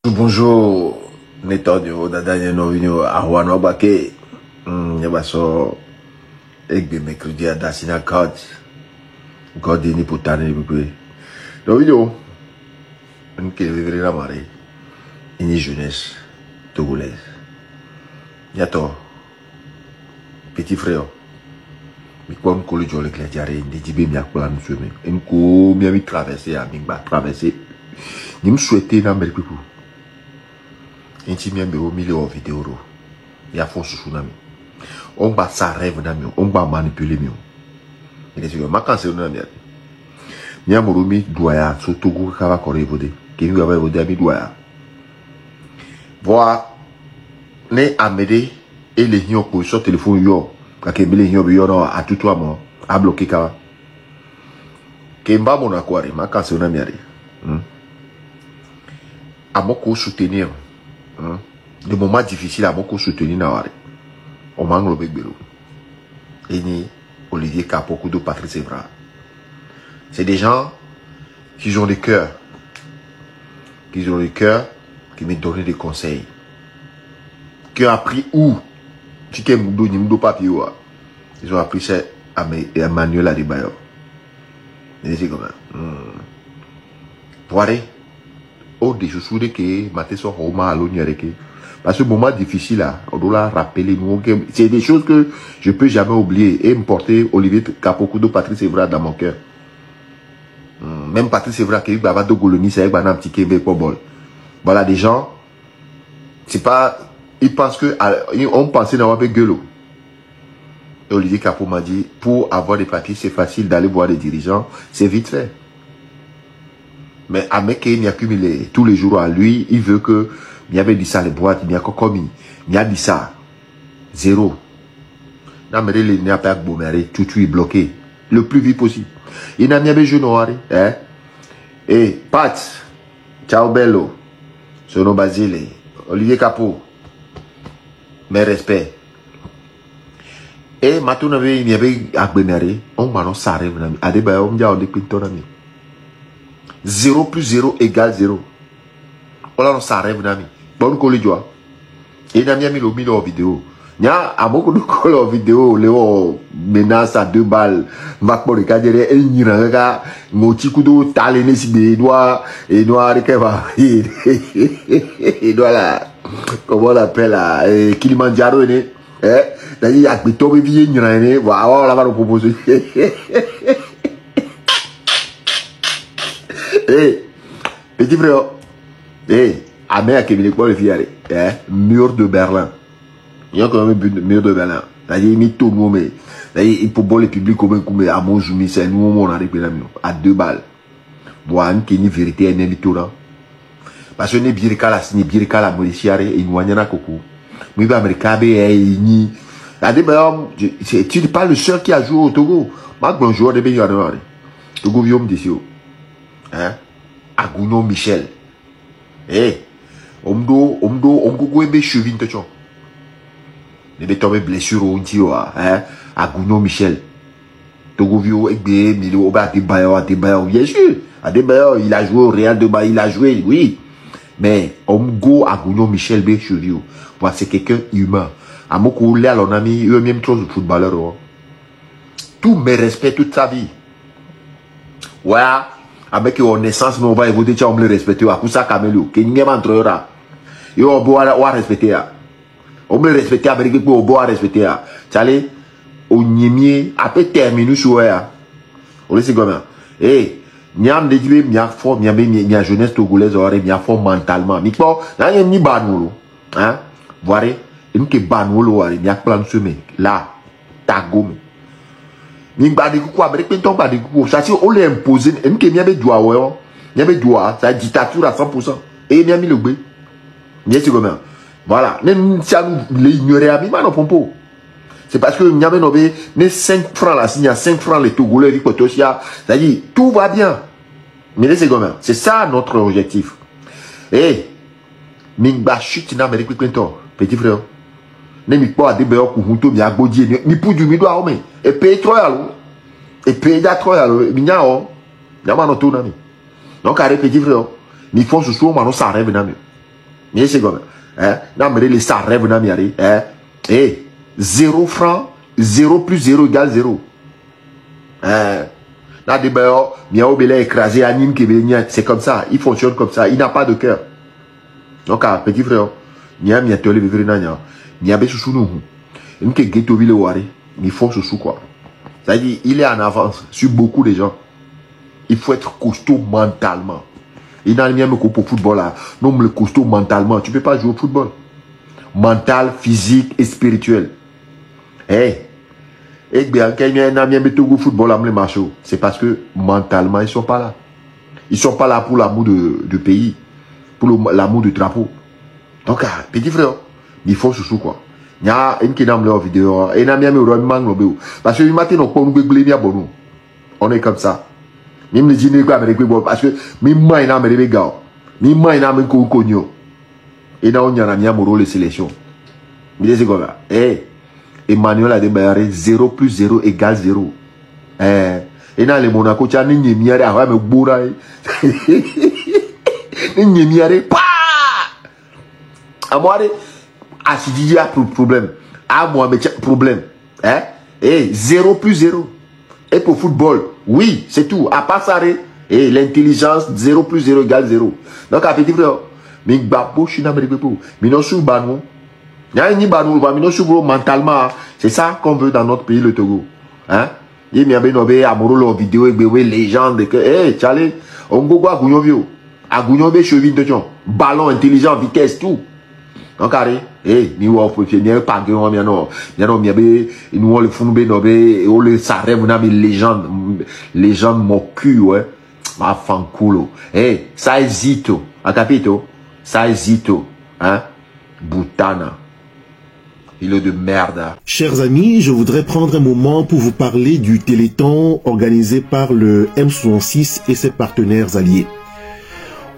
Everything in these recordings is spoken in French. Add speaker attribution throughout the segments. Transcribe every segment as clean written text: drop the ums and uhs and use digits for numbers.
Speaker 1: Bonjour, Netanyo, Dadanya Novino, Arwano Bake, Yabaso, Egbe Mercredi à Dassina God, God ni potane ni bouclé. Novino, une qui vivrait la marée, une jeunesse togolaise. Yato, petit frère, mais comme qu'on le dit, les clés ni dibe miak plan soume, une ko mi traversé à Mingba, traversé, ni me souhaiter na mel pipou. Inti miambe au milieu de vidéo il y a fond sous nami on va ça rêve nami on va manipuler mieux il est sûr ma quand c'est nami miamorumi doya surtout go kava korevode qui nous avait vodé ami doya voir ne amede et les hions pour sur téléphone yo ka ke mele hions yo no a tout toi mo a bloqué kava kemba mon akwari ma quand c'est nami ari à moko soutenir le moment difficile à beaucoup soutenir Nawari. On manque le bégbelo. Et ni Olivier Kapoku de Patrice Evra. C'est des gens qui ont le cœur. Qui ont le cœur, qui me donnent des conseils. Qui ont appris où? Tu t'es moudou, ni moudou papier. Ils ont appris ça à Emmanuel Adebayo. Et c'est comme ça. Pour aller. Oh, des choses que maté sur Roma à l'oniareke. Parce que moment difficile là, on doit rappeler nous. C'est des choses que je peux jamais oublier et me porter Olivier Kapoku de Patrice Evra dans mon cœur. Même Patrice Evra qui est bavard de Golonis, c'est un petit kébé pour bol. Voilà des gens. C'est pas, ils pensent que on pensait d'avoir avec gueule. Et Olivier Kapoku m'a dit pour avoir des papiers c'est facile d'aller voir les dirigeants, c'est vite fait. Mais à mec qui a accumulé tous les jours à lui, il veut que il y avait dit ça les boîtes, il y a commis, il y a dit ça zéro. Non mais il n'y a pas de tout est bloqué le plus vite possible. Il n'a pas de jeu noir, hein? Et Pat, ciao bello, sono Basile, Olivier Capot, mes respects. Et maintenant il y avait Agbenare, on m'a non ça arrive nami, Adebayo on dit on est nami. 0 plus 0 égale 0. On a ça rêve nami. Bon collègue joie. Et nami a mis le milieu en vidéo. Nya a beaucoup de collègues en vidéo. Léo menace à 2 balles. Macbo de cadre et n'ira moti kudo talene si des doigts et noir et keva. Et doit là. Comment on l'appelle là? Kilimanjaro né. D'ailleurs il y a que toi vie n'ira né. Voilà la va nous proposer. Petit frère, Amé qui vient le fier, mur de Berlin. Il y a quand même un mur de Berlin. C'est-à-dire, il tout le monde, il faut le public comme à mon joumi, c'est nous, on a récupéré à 2 balles. Bon, qui ni vérité, un émito là. Parce que ni birika la signé birika la moliciare et nous n'yana coco. Mais va américain, ni. Tu n'es pas le seul qui a joué au Togo. Moi, je joue de bien Togo viom desio. Hein? Agouno Michel. Omdo ebe chevin te chon. Nebe tombe blessure ou ntio hein? Agouno Michel. Togo vio egbe milo oba Adebayo, bien sûr. Adebayo, il a joué au Real de Bas, il a joué, oui. Mais Omgo Agouno Michel be chevio. Moi, c'est quelqu'un humain. Amoko lé à l'on ami, eux même chose de footballeur. Tout mes respects toute sa vie. Ouais. Avec your naissance, mais on va évoluer, on va le respecter. À Kousa Kamelo, qui n'y a pas entre eux. Et on va respecter. On va le respecter avec eux, on va respecter. Tchale, on n'y a pas terminé sur eux. On le sait comment. Et, Niam de Dieu, Nia fort, Nia jeunesse togolaise, Nia fort mentalement. Mais bon, là, il y a ni banoulo. Hein? Voilà, il y a banoulo, il y a plein de semaines. Là, tagome. Ning ba de coucou avec penton ba de coucou ça c'est on les imposer et que mia be doa ouais mia be doa ça dictature à 100% et mia mi le gbé bien c'est comment voilà même si nous l'ignorer à mi non pompo c'est parce que mia be no be ne 5 francs là s'il y a 5 francs les togolais qui potosia ça dit tout va bien mais c'est comment c'est ça notre objectif et ning ba chute na Amérique penton petit frère ne mi pas Adebayo kuhuto mi agbodie ni pour du mi doa o mais et paye trop alors et paye trop alors minya o yama no to na mi donc arrête petit frère ni font ce soir ma no ça rêve na mi Mais c'est comme hein, les ça rêve n'a miari, hein, 0 francs, 0 plus 0 égale 0. Hein, là, des béos, miao belé écrasé, anime qui c'est comme ça, il fonctionne comme ça, il n'a pas de cœur. Donc, petit frère, nia mi atole vivre nanya, nia be sous nous. Une que ghetto ville wari, il faut sous quoi. C'est-à-dire, il est en avance sur beaucoup de gens. Il faut être costaud mentalement. Il n'a rien pour football là. Non, le costaud mentalement. Tu ne peux pas jouer au football. Mental, physique et spirituel. Et bien, quand il y a un ami qui joue au football, c'est parce que mentalement, ils ne sont pas là. Ils ne sont pas là pour l'amour de pays, pour l'amour du drapeau. Donc, petit frère, il faut se quoi. Il y a une qui n'a pas de vidéo. Et il y a un ami qui parce que le matin, on est comme ça. Même les dîners parce que même moi, il y a un gars. Même moi, il y a un connu. Et là, on y a un les sélections. Mais c'est comme ça. Emmanuel a débarré 0 plus 0 égale 0. Et dans les Monaco, tu as un miaré à me bourrer. Un miaré, pas! À moi, à ce qu'il y a problème. À moi, mais problème. 0 plus 0. Et pour football, oui, c'est tout. À part ça, et l'intelligence, 0 plus 0 égale 0. Donc, à petit frère, mais babo, je suis dans mais non, sous banou. Mentalement, c'est ça qu'on veut dans notre pays, le Togo. Hein? Il y a des amoureux vidéo et des légendes que, Charlie, on go à Gougnobio. À Gougnobio, cheville de John. Ballon intelligent, vitesse, tout. Donc, nous on peut faire pas que on non. Nous on le fond et on le s'arrête, on a des légendes mocu, ouais. Ma fanculo. Ça hésite. À capito. Ça hésite. Hein? Boutana. Il est de merde.
Speaker 2: Chers amis, je voudrais prendre un moment pour vous parler du Téléthon organisé par le M66 et ses partenaires alliés.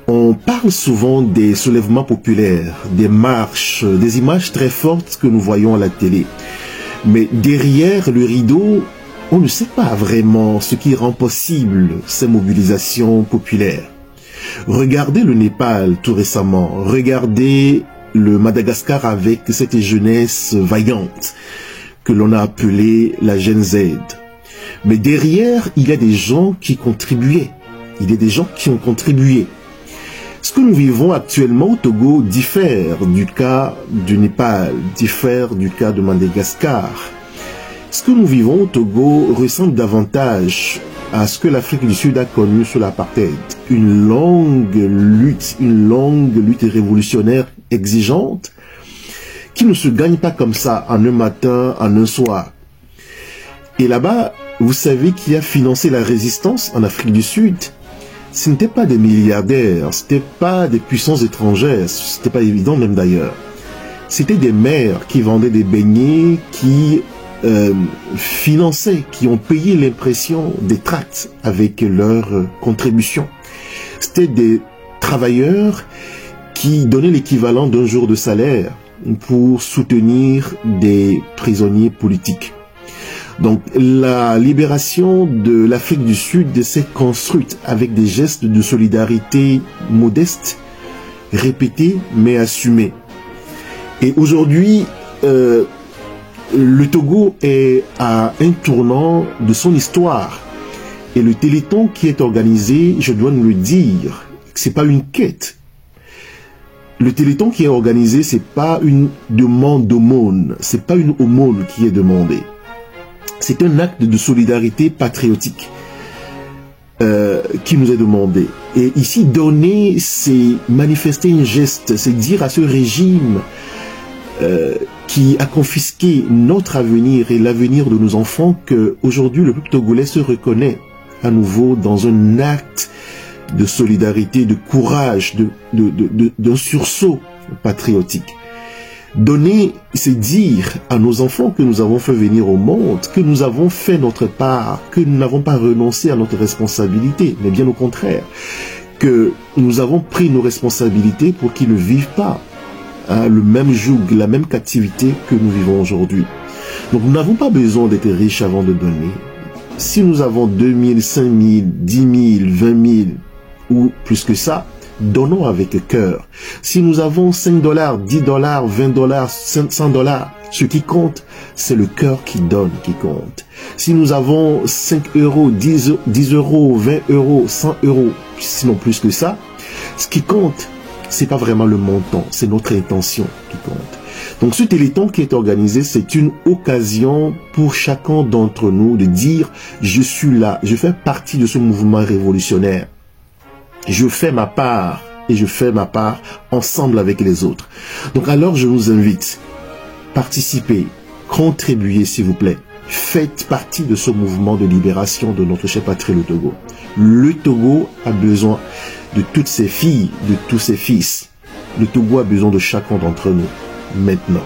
Speaker 2: On parle souvent des soulèvements populaires, des marches, des images très fortes que nous voyons à la télé. Mais derrière le rideau, on ne sait pas vraiment ce qui rend possible ces mobilisations populaires. Regardez le Népal tout récemment, regardez le Madagascar avec cette jeunesse vaillante que l'on a appelée la Gen Z. Mais derrière, il y a des gens qui contribuaient. Il y a des gens qui ont contribué. Ce que nous vivons actuellement au Togo diffère du cas du Népal, diffère du cas de Madagascar. Ce que nous vivons au Togo ressemble davantage à ce que l'Afrique du Sud a connu sous l'apartheid. Une longue lutte révolutionnaire exigeante qui ne se gagne pas comme ça en un matin, en un soir. Et là-bas, vous savez qui a financé la résistance en Afrique du Sud? Ce n'était pas des milliardaires, ce n'était pas des puissances étrangères, ce n'était pas évident même d'ailleurs. C'était des mères qui vendaient des beignets, qui finançaient, qui ont payé l'impression des tracts avec leur contribution. C'était des travailleurs qui donnaient l'équivalent d'un jour de salaire pour soutenir des prisonniers politiques. Donc la libération de l'Afrique du Sud s'est construite avec des gestes de solidarité modestes, répétés mais assumés. Et aujourd'hui, le Togo est à un tournant de son histoire. Et le Téléthon qui est organisé, je dois nous le dire, c'est pas une quête. Le Téléthon qui est organisé, c'est pas une demande d'aumône, c'est pas une aumône qui est demandée. C'est un acte de solidarité patriotique qui nous est demandé. Et ici, donner, c'est manifester un geste, c'est dire à ce régime qui a confisqué notre avenir et l'avenir de nos enfants qu'aujourd'hui, le peuple togolais se reconnaît à nouveau dans un acte de solidarité, de courage, d'un sursaut patriotique. Donner, c'est dire à nos enfants que nous avons fait venir au monde, que nous avons fait notre part, que nous n'avons pas renoncé à notre responsabilité, mais bien au contraire, que nous avons pris nos responsabilités pour qu'ils ne vivent pas le même joug, la même captivité que nous vivons aujourd'hui. Donc nous n'avons pas besoin d'être riches avant de donner. Si nous avons 2000, 5000, 10 000, 20 000 ou plus que ça, Donnons avec cœur. Si nous avons 5 $, 10 $, 20 $, 100 $, ce qui compte, c'est le cœur qui donne, qui compte. Si nous avons 5 €, 10 €, 20 €, 100 €, sinon plus que ça, ce qui compte, c'est pas vraiment le montant, c'est notre intention qui compte. Donc ce téléthon qui est organisé, c'est une occasion pour chacun d'entre nous de dire « Je suis là, je fais partie de ce mouvement révolutionnaire. Je fais ma part et je fais ma part ensemble avec les autres. » Donc alors je vous invite, participez, contribuez s'il vous plaît. Faites partie de ce mouvement de libération de notre cher patrie, le Togo. Le Togo a besoin de toutes ses filles, de tous ses fils. Le Togo a besoin de chacun d'entre nous, maintenant.